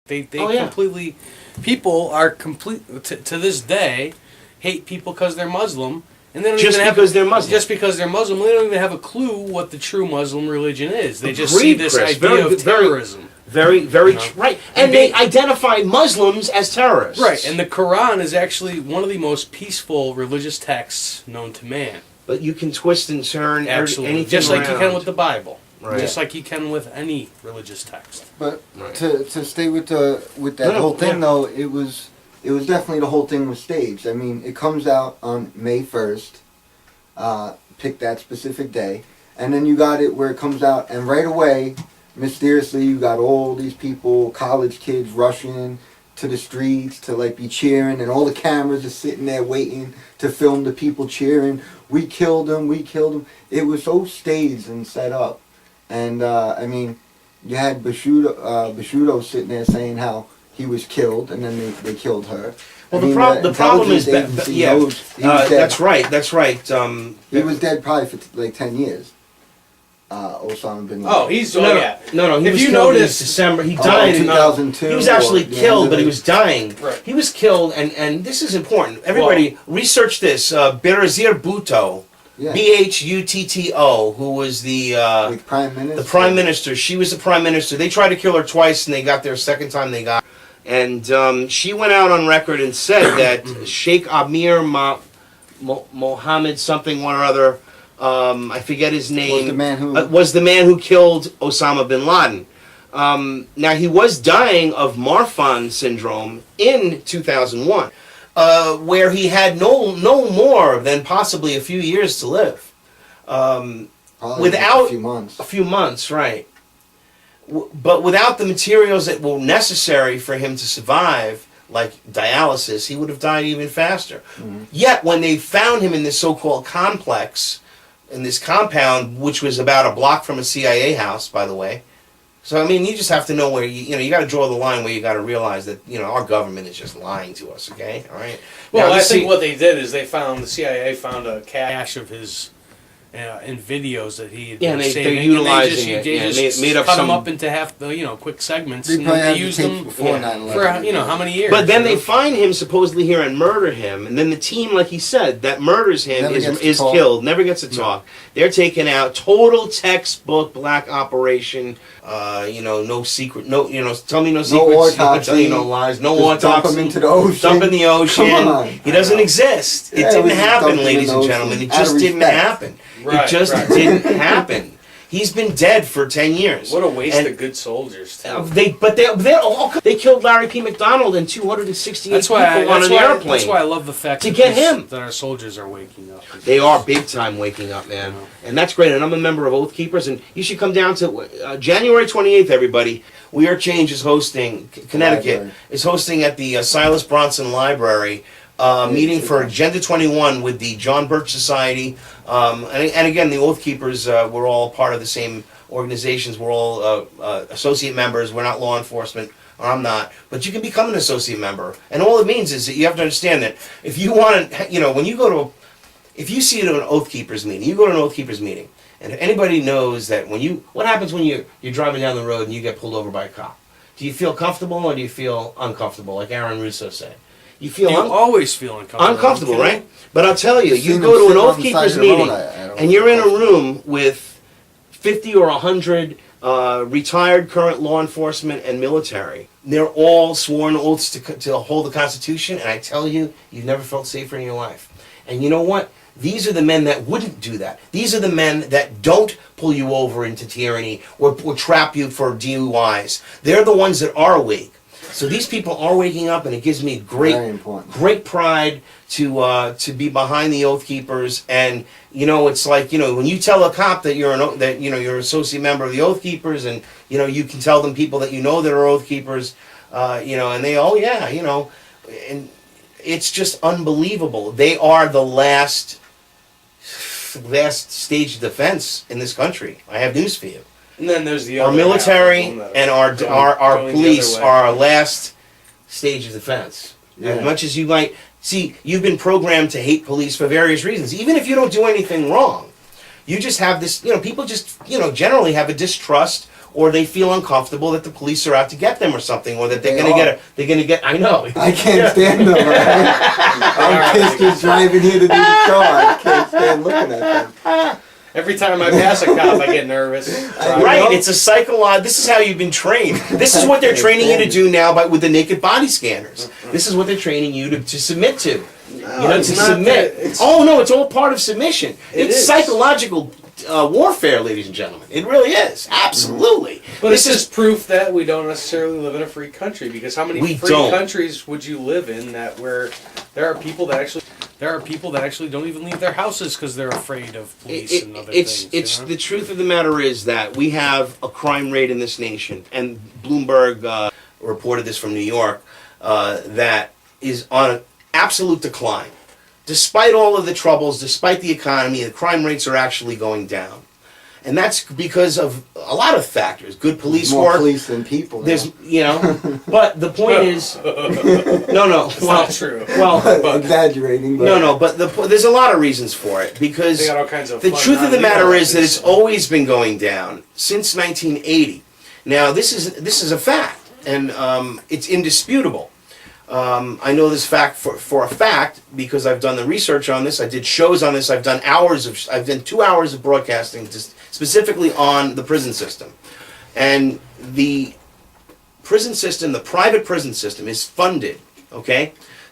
They completely, people are to this day, hate people because they're Muslim, and they don't just even because they're Muslim. Just because they're Muslim, they don't even have a clue what the true Muslim religion is. They just see this idea of terrorism. Very right. And they identify Muslims as terrorists. Right, and the Quran is actually one of the most peaceful religious texts known to man. But you can twist and turn anything just like around. you can with the Bible. Right. Just like you can with any religious text. But to stay with that whole thing though, it was definitely the whole thing was staged. I mean, it comes out on May 1st, pick that specific day, and then you got it where it comes out, and right away, mysteriously, you got all these people, college kids rushing to the streets to like be cheering, and all the cameras are sitting there waiting to film the people cheering. We killed him, we killed him. It was so staged and set up. And, I mean, you had Bdatruth sitting there saying how he was killed, and then they killed her. Well, the problem is that, that's right. He was dead probably for like 10 years. Osama bin Laden. Oh, he's... No, he was killed in December. He died in 2002. He was actually killed, but he was dying. Right. He was killed, and this is important. Everybody, research this. Benazir Bhutto. Yeah. Bhutto, who was the Prime Minister. The Prime Minister. She was the Prime Minister. They tried to kill her twice, and they got there a second time. They got, and she went out on record and said that Sheikh Amir Mohammed something one or other, I forget his name, was the man who killed Osama bin Laden. Now he was dying of Marfan syndrome in 2001. Where he had no more than possibly a few years to live. Without a few months, right. But without the materials that were necessary for him to survive, like dialysis, he would have died even faster. Mm-hmm. Yet, when they found him in this so-called complex, in this compound, which was about a block from a CIA house, by the way. So, I mean, you just have to know where, you got to draw the line where you got to realize that, our government is just lying to us, okay? All right? Well, I think what they did is the CIA found a cache of his, in videos that he had been saving. They're utilizing it. They just made up cut them up into quick segments. They probably and they used them before 9/11. For, how many years? But then they find him supposedly here and murder him. And then the team, like he said, that murders him is killed, never gets to talk. They're taken out. Total textbook black operation. No secret. Tell me no secrets. No autopsy. Tell you no lies. No autopsy. Dump him into the ocean. Dump in the ocean. Come on. He doesn't exist. It didn't happen, ladies and gentlemen. It just didn't happen. It just didn't happen. He's been dead for 10 years. What a waste of good soldiers, too. They killed Larry P. McDonald and 268 people on an airplane. That's why I love the fact that our soldiers are waking up. They are big time waking up, man. And that's great. And I'm a member of Oath Keepers, and you should come down to January 28th, everybody. We Are Change is hosting, Connecticut, is hosting at the Silas Bronson Library. Meeting for Agenda 21 with the John Birch Society. And again, the Oath Keepers, we're all part of the same organizations. We're all associate members. We're not law enforcement, or I'm not. But you can become an associate member. And all it means is that you have to understand that if you want to, when you go to, if you see it at an Oath Keepers meeting, you go to an Oath Keepers meeting, and if anybody knows that what happens when you're driving down the road and you get pulled over by a cop? Do you feel comfortable or do you feel uncomfortable, like Aaron Russo said? You always feel uncomfortable. Uncomfortable, right? But I'll tell you, you go to an Oath Keepers meeting, and you're in a room with 50 or 100 retired current law enforcement and military. They're all sworn oaths to hold the Constitution, and I tell you, you've never felt safer in your life. And you know what? These are the men that wouldn't do that. These are the men that don't pull you over into tyranny or trap you for DUIs. They're the ones that are awake. So these people are waking up, and it gives me great pride to be behind the Oath Keepers. And it's like when you tell a cop that you're an associate member of the Oath Keepers, and you can tell them people that that are Oath Keepers, and they and it's just unbelievable. They are the last stage of defense in this country. I have news for you. And then there's the our military and our police are our last stage of defense. Yeah. As much as you might see, you've been programmed to hate police for various reasons. Even if you don't do anything wrong, you just have this. People just generally have a distrust or they feel uncomfortable that the police are out to get them or something, or that they're gonna get. I know. I can't stand them. I'm pissed just driving here to do the show. I can't stand looking at them. Every time I pass a cop, I get nervous. Right, it's a psychological. This is how you've been trained. This is what they're training you to do now with the naked body scanners. This is what they're training you to submit to. To submit. No, it's all part of submission. It's psychological warfare, ladies and gentlemen. It really is. Absolutely. But this is proof that we don't necessarily live in a free country, because how many free countries would you live in where there are people that actually don't even leave their houses because they're afraid of police and other things. The truth of the matter is that we have a crime rate in this nation, and Bloomberg reported this from New York, that is on an absolute decline. Despite all of the troubles, despite the economy, the crime rates are actually going down. And that's because of a lot of factors. Good police More work. police than people. There's, but the point is, no. It's not true. Well, exaggerating. But but there's a lot of reasons for it, because they got all kinds of the truth of the matter is that it's always been going down since 1980. Now this is a fact, and it's indisputable. I know this fact for a fact because I've done the research on this. I did shows on this. I've done 2 hours of broadcasting just specifically on the prison system. And the prison system, the private prison system, is funded,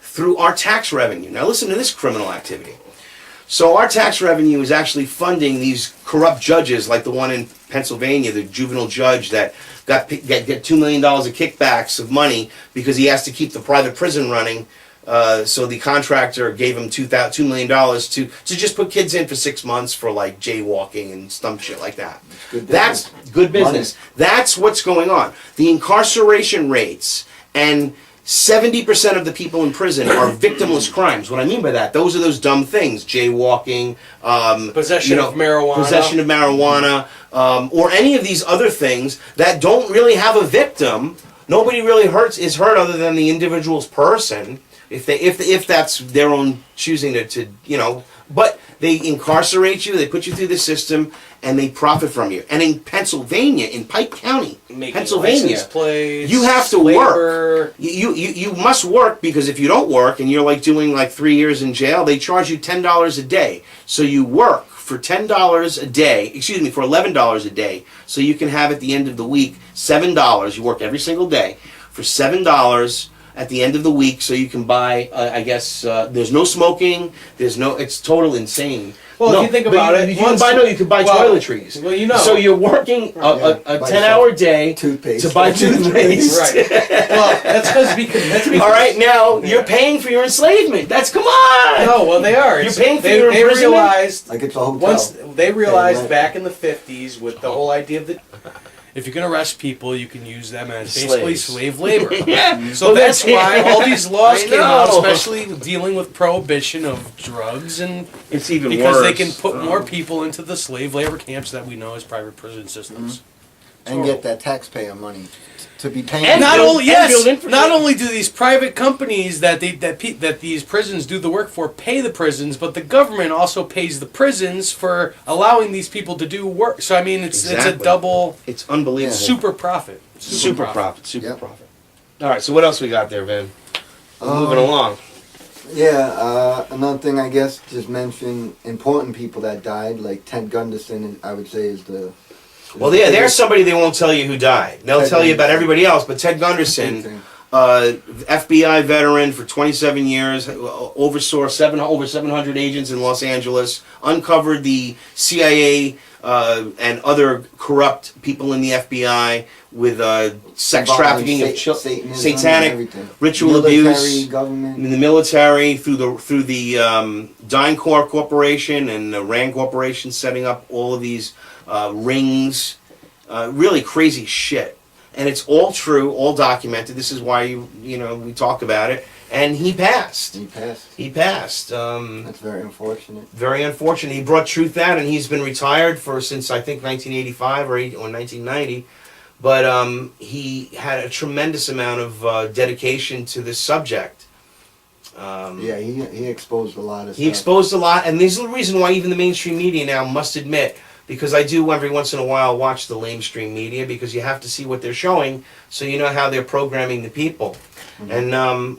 through our tax revenue. Now listen to this criminal activity. So our tax revenue is actually funding these corrupt judges, like the one in Pennsylvania, the juvenile judge that get $2 million of kickbacks of money because he has to keep the private prison running. So the contractor gave him $2 million to just put kids in for 6 months for like jaywalking and dumb shit like that. That's good business. That's what's going on. The incarceration rates and 70% of the people in prison are victimless crimes. What I mean by that, those are those dumb things: jaywalking, possession of marijuana, or any of these other things that don't really have a victim. Nobody really is hurt other than the individual's person, if that's their own choosing to. But they incarcerate you, they put you through the system, and they profit from you. And in Pennsylvania, in Pike County, Pennsylvania, plates, you have to work. You must work, because if you don't work and you're like doing like 3 years in jail, they charge you $10 a day. So you work for $10 a day, for $11 a day, so you can have at the end of the week $7. You work every single day for $7 at the end of the week, so you can buy, there's no smoking, it's total insane. Well, if you think about it, you can buy toiletries. Well, So you're working a 10-hour day toothpaste. to buy toothpaste. Right. Well, that's because all right, now you're paying for your enslavement. Come on. No, well, they are. You're paying for your imprisonment. They realized like it's a hotel. once they realized back in the 50s with the whole idea of if you're going to arrest people, you can use them as basically slave labor. Yeah. So that's why all these laws came out, especially dealing with prohibition of drugs, and it's even because worse. they can put more people into the slave labor camps that we know as private prison systems. And get that taxpayer money to be paying. And not only do these private companies that these prisons do the work for pay the prisons, but the government also pays the prisons for allowing these people to do work. So I mean, it's a double. It's unbelievable. Super profit. Super profit. All right. So what else we got there, Vin? Moving along. Yeah. Another thing, I guess, just mention important people that died, like Ted Gunderson. I would say is the. Well, yeah, there's somebody they won't tell you who died. They'll tell you about everybody else, but Ted Gunderson, FBI veteran for 27 years, oversaw over 700 agents in Los Angeles, uncovered the CIA and other corrupt people in the FBI with sex trafficking of children, satanic ritual abuse in the military, through the DynCorp Corporation and the RAND Corporation, setting up all of these rings, really crazy shit, and it's all true, all documented. This is why we talk about it. And he passed. He passed. That's very unfortunate. Very unfortunate. He brought truth out, and he's been retired since I think 1985 or 1990. But he had a tremendous amount of dedication to this subject. He exposed a lot of stuff. He exposed a lot, and this is the reason why even the mainstream media now must admit because I do every once in a while watch the lamestream media because you have to see what they're showing so you know how they're programming the people. And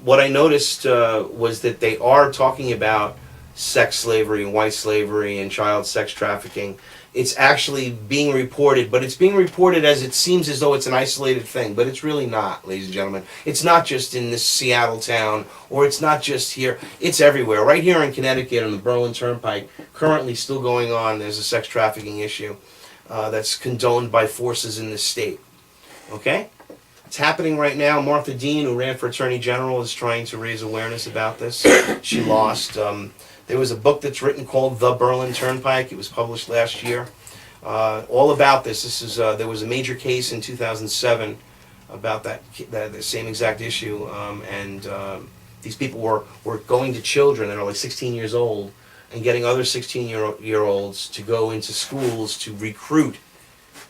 what I noticed was that they are talking about sex slavery and white slavery and child sex trafficking. It's actually being reported, but it's being reported as it seems as though it's an isolated thing, but it's really not, ladies and gentlemen. It's not just in this Seattle town, or it's not just here. It's everywhere. Right here in Connecticut on the Berlin Turnpike, currently still going on, there's a sex trafficking issue that's condoned by forces in this state. Okay? It's happening right now. Martha Dean, who ran for Attorney General, is trying to raise awareness about this. She lost. There was a book that's written called The Berlin Turnpike. It was published last year. All about this. This is there was a major case in 2007 about that the same exact issue, and these people were going to children that are like 16 years old and getting other 16-year-olds to go into schools to recruit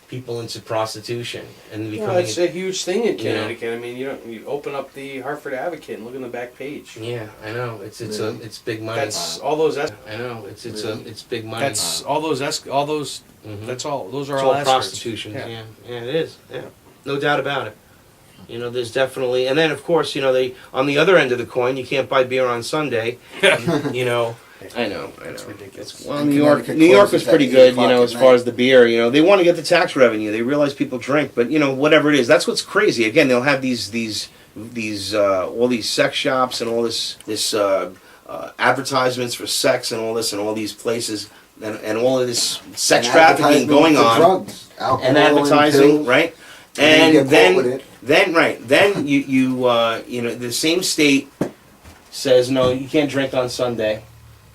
people into prostitution and becoming. It's a huge thing in Connecticut. I mean, you open up the Hartford Advocate and look on the back page. Yeah, I know. It's big money. That's all those. I know. It's big money. That's all those. That's all. Those are it's all all prostitution. Yeah, it is. Yeah, no doubt about it. There's definitely, and then of course, they on the other end of the coin, you can't buy beer on Sunday. I know. It's ridiculous. Well, New York was pretty good, as far as the beer. They want to get the tax revenue. They realize people drink, but whatever it is, that's what's crazy. Again, they'll have these all these sex shops and all this advertisements for sex and all this and all these places and all of this sex trafficking going on, drugs, alcohol, and advertising, pills, right? And then the same state says no, you can't drink on Sunday.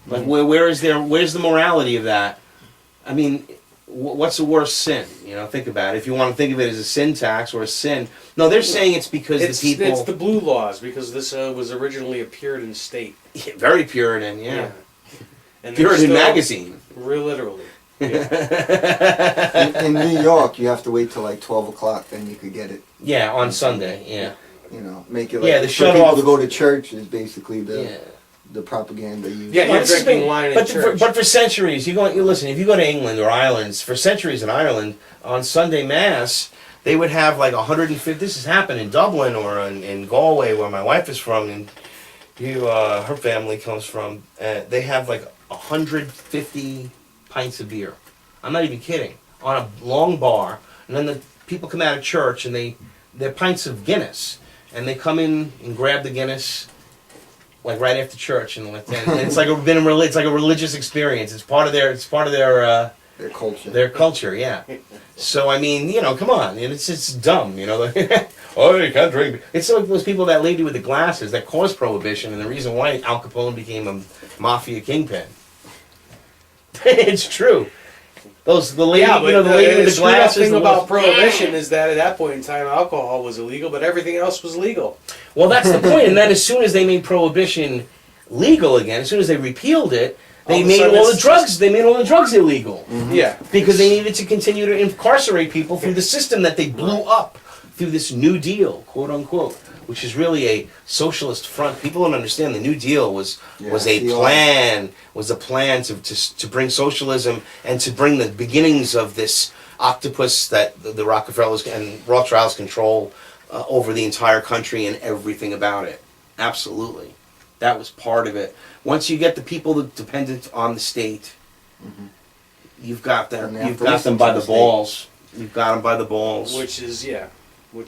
Like where's the morality of that? I mean, what's the worst sin? Think about it. If you want to think of it as a sin tax or a sin, no, they're saying it's because the people. It's the blue laws because this was originally a Puritan state. Yeah, very Puritan, yeah. And Puritan magazine. Real literally. Yeah. in New York, you have to wait till like 12 o'clock, then you could get it. Yeah, on Sunday. Yeah. Make it like the for shut people off to go to church is basically the propaganda used. Yeah, you're drinking wine in church. But for centuries, listen, if you go to England or Ireland, for centuries in Ireland, on Sunday Mass, they would have like 150, this has happened in Dublin or in Galway, where my wife is from, and her family comes from, they have like 150 pints of beer. I'm not even kidding. On a long bar, and then the people come out of church, and they're pints of Guinness, and they come in and grab the Guinness, like right after church, and it's like it's like a religious experience. It's part of their culture. Their culture, yeah. So I mean, come on, it's dumb, oh, you can't drink. It's like those people, that lady with the glasses that caused prohibition, and the reason why Al Capone became a mafia kingpin. It's true. The lady, the lady with the glasses. The thing about prohibition is that at that point in time, alcohol was illegal, but everything else was legal. Well, that's the point. And then as soon as they made prohibition legal again, as soon as they repealed it, they made all the drugs. They made all the drugs illegal. Mm-hmm. Yeah, because they needed to continue to incarcerate people through the system that they blew up through this New Deal, quote unquote, which is really a socialist front. People don't understand the New Deal was a plan to bring socialism and to bring the beginnings of this octopus that the Rockefellers and Rothschilds control over the entire country and everything about it. Absolutely. That was part of it. Once you get the people dependent on the state, you've got them. You've got them by the balls. You've got them by the balls. Which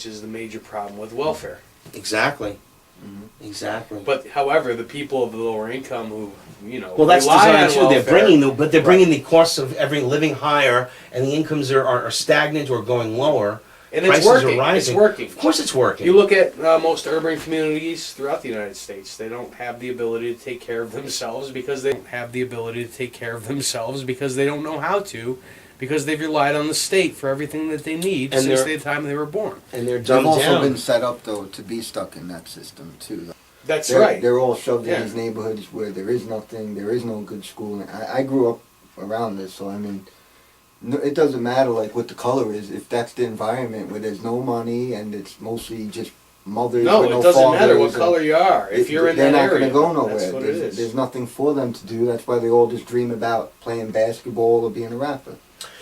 is the major problem with welfare. Exactly. Exactly. But however, the people of the lower income who well, that's designed too. Welfare, they're bringing the costs of every living higher, and the incomes are stagnant or going lower. And prices it's working. are rising. It's working. Of course, it's working. You look at most urban communities throughout the United States; they don't have the ability to take care of themselves because they don't know how to. Because they've relied on the state for everything that they need since the time they were born. And they're dumbed down. They've also been set up, though, to be stuck in that system, too. That's right. They're all shoved in these neighborhoods where there is nothing, there is no good school. I grew up around this, so I mean, it doesn't matter like what the color is. If that's the environment where there's no money and it's mostly just mothers with no fathers. No, it doesn't matter what color you are. If you're in that area, they're not going to go nowhere. That's what it is. There's nothing for them to do. That's why they all just dream about playing basketball or being a rapper.